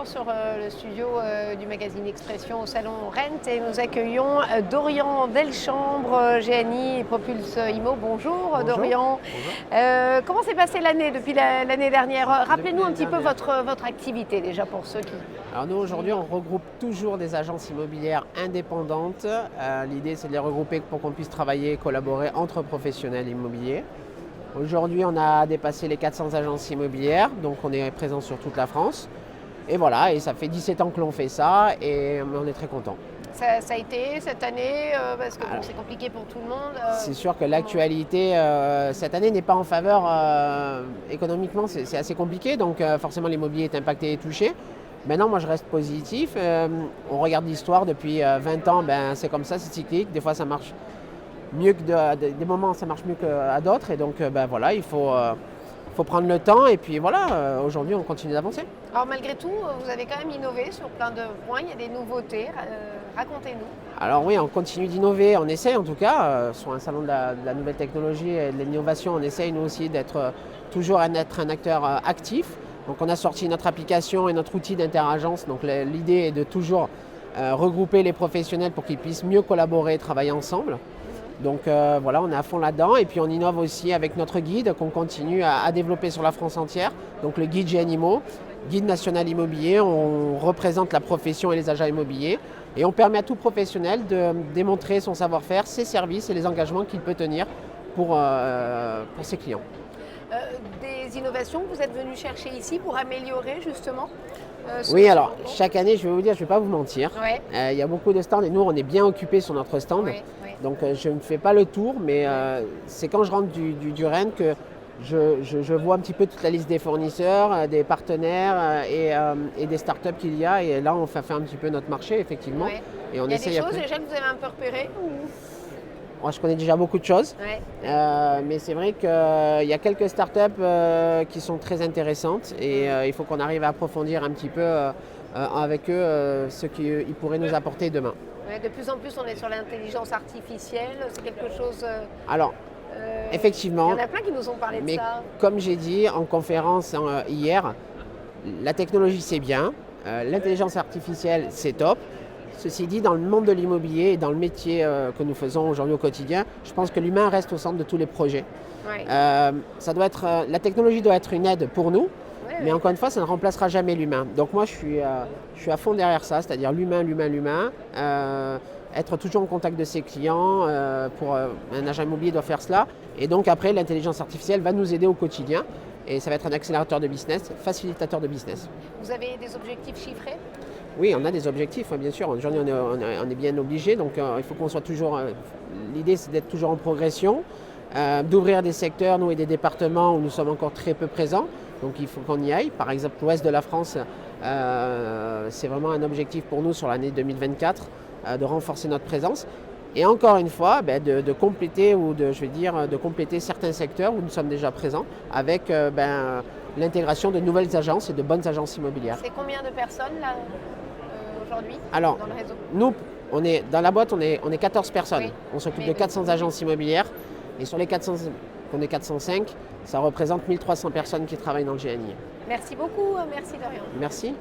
toujours sur le studio du magazine Expression au Salon Rent et nous accueillons Dorian Delchambre, GNI et Propulse Immo. Bonjour, Dorian. Bonjour. Comment s'est passée l'année depuis l'année dernière? Rappelez-nous un petit peu votre activité déjà pour ceux qui... Alors nous aujourd'hui on regroupe toujours des agences immobilières indépendantes. L'idée c'est de les regrouper pour qu'on puisse travailler et collaborer entre professionnels immobiliers. Aujourd'hui, on a dépassé les 400 agences immobilières, donc on est présent sur toute la France. Et voilà, et ça fait 17 ans que l'on fait ça et on est très content. Ça a été cette année, parce que c'est compliqué pour tout le monde. C'est sûr que l'actualité cette année n'est pas en faveur économiquement, c'est assez compliqué, donc forcément l'immobilier est impacté et touché. Maintenant, moi je reste positif. On regarde l'histoire depuis 20 ans, c'est comme ça, c'est cyclique, des fois ça marche mieux que des moments ça marche mieux qu'à d'autres et donc voilà, il faut prendre le temps et puis voilà, aujourd'hui on continue d'avancer. Alors malgré tout, vous avez quand même innové sur plein de points, il y a des nouveautés, racontez-nous. Alors oui, on continue d'innover, on essaye en tout cas, sur un salon de la nouvelle technologie et de l'innovation, on essaye nous aussi d'être toujours un acteur actif. Donc on a sorti notre application et notre outil d'interagence, donc l'idée est de toujours regrouper les professionnels pour qu'ils puissent mieux collaborer et travailler ensemble. Donc voilà, on est à fond là-dedans et puis on innove aussi avec notre guide qu'on continue à développer sur la France entière. Donc le guide GNI Immo, guide national immobilier, on représente la profession et les agents immobiliers et on permet à tout professionnel de démontrer son savoir-faire, ses services et les engagements qu'il peut tenir pour ses clients. Des innovations que vous êtes venu chercher ici pour améliorer justement oui, alors chaque année, je vais vous dire, je ne vais pas vous mentir, ouais. Il y a beaucoup de stands et nous on est bien occupés sur notre stand. Ouais. Donc je ne fais pas le tour, mais c'est quand je rentre du Rennes que je vois un petit peu toute la liste des fournisseurs, des partenaires et des startups qu'il y a. Et là, on fait un petit peu notre marché, effectivement. Ouais. Et on il y a essaye des choses déjà que vous avez un peu repérées Moi, je connais déjà beaucoup de choses, mais c'est vrai qu'il y a quelques startups qui sont très intéressantes et il faut qu'on arrive à approfondir un petit peu avec eux ce qu'ils pourraient nous apporter demain. De plus en plus, on est sur l'intelligence artificielle, c'est quelque chose... Alors, effectivement, il y en a plein qui nous ont parlé de mais ça. Comme j'ai dit en conférence hier, la technologie c'est bien, l'intelligence artificielle c'est top. Ceci dit, dans le monde de l'immobilier et dans le métier que nous faisons aujourd'hui au quotidien, je pense que l'humain reste au centre de tous les projets. Ouais. La technologie doit être une aide pour nous, mais encore une fois, ça ne remplacera jamais l'humain. Donc moi, je suis à fond derrière ça, c'est-à-dire l'humain. Être toujours en contact de ses clients, pour un agent immobilier doit faire cela. Et donc après, l'intelligence artificielle va nous aider au quotidien et ça va être un accélérateur de business, facilitateur de business. Vous avez des objectifs chiffrés ? Oui, on a des objectifs, bien sûr. Aujourd'hui, on est bien obligé, donc il faut qu'on soit toujours... L'idée, c'est d'être toujours en progression, d'ouvrir des secteurs, nous, et des départements où nous sommes encore très peu présents. Donc il faut qu'on y aille. Par exemple, l'ouest de la France, c'est vraiment un objectif pour nous sur l'année 2024, de renforcer notre présence. Et encore une fois, de compléter de compléter certains secteurs où nous sommes déjà présents avec l'intégration de nouvelles agences et de bonnes agences immobilières. C'est combien de personnes là aujourd'hui Alors, dans le réseau ? Nous, dans la boîte, on est 14 personnes. Oui. On s'occupe de 400 agences immobilières et sur les 400, on est 405, ça représente 1300 personnes qui travaillent dans le GNI. Merci beaucoup, merci Dorian. Merci.